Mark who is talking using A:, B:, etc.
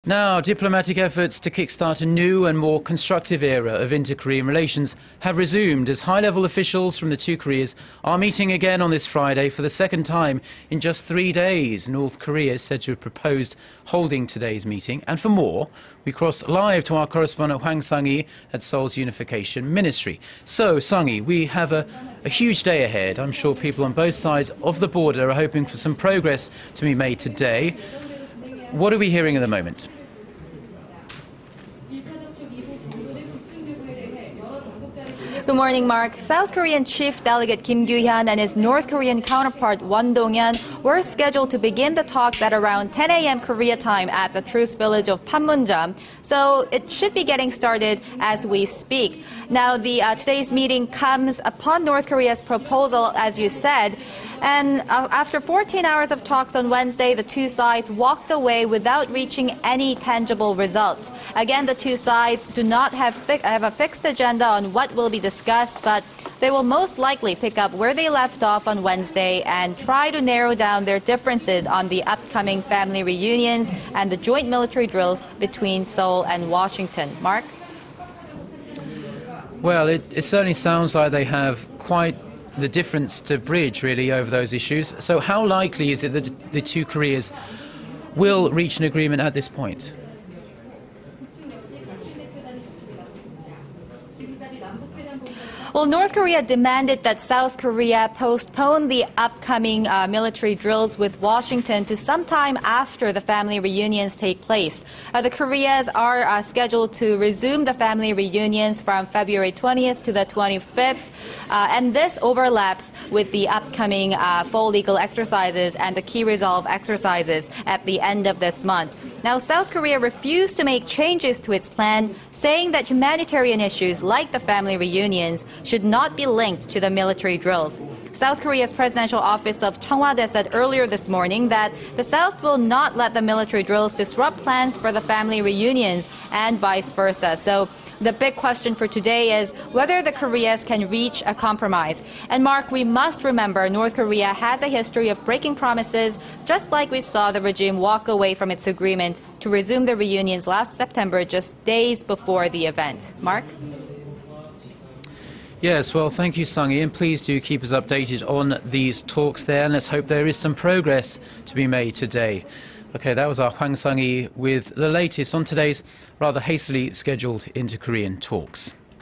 A: Now, diplomatic efforts to kickstart a new and more constructive era of inter-Korean relations have resumed as high-level officials from the two Koreas are meeting again on this Friday for the second time in just 3 days. North Korea is said to have proposed holding today's meeting. And for more, we cross live to our correspondent Hwang Sung-hee at Seoul's Unification Ministry. So, Sung-hee, we have a huge day ahead. I'm sure people on both sides of the border are hoping for some progress to be made today. What are we hearing at the moment?
B: Good morning, Mark. South Korean Chief Delegate Kim Kyou-hyun and his North Korean counterpart Won Dong-yon were scheduled to begin the talks at around 10 a.m. Korea time at the truce village of Panmunjom. So it should be getting started as we speak. Now, today's meeting comes upon North Korea's proposal, as you said. And after 14 hours of talks on Wednesday, the two sides walked away without reaching any tangible results. Again, the two sides do not have a fixed agenda on what will be discussed, but they will most likely pick up where they left off on Wednesday and try to narrow down their differences on the upcoming family reunions and the joint military drills between Seoul and Washington. Mark?
A: Well, it certainly sounds like they have quite the difference to bridge, really, over those issues. So how likely is it that the two Koreas will reach an agreement at this point?
B: Well, North Korea demanded that South Korea postpone the upcoming military drills with Washington to sometime after the family reunions take place. The Koreas are scheduled to resume the family reunions from February 20th to the 25th, and this overlaps with the upcoming full legal exercises and the key resolve exercises at the end of this month. Now, South Korea refused to make changes to its plan, saying that humanitarian issues like the family reunions should not be linked to the military drills. South Korea's presidential office of Cheongwade said earlier this morning that the South will not let the military drills disrupt plans for the family reunions and vice versa. So the big question for today is whether the Koreas can reach a compromise. And Mark, we must remember North Korea has a history of breaking promises, just like we saw the regime walk away from its agreement to resume the reunions last September, just days before the event. Mark?
A: Yes, well, thank you, Sung-hee, and please do keep us updated on these talks there, and let's hope there is some progress to be made today. Okay, that was our Hwang Sung-hee with the latest on today's rather hastily scheduled inter-Korean talks.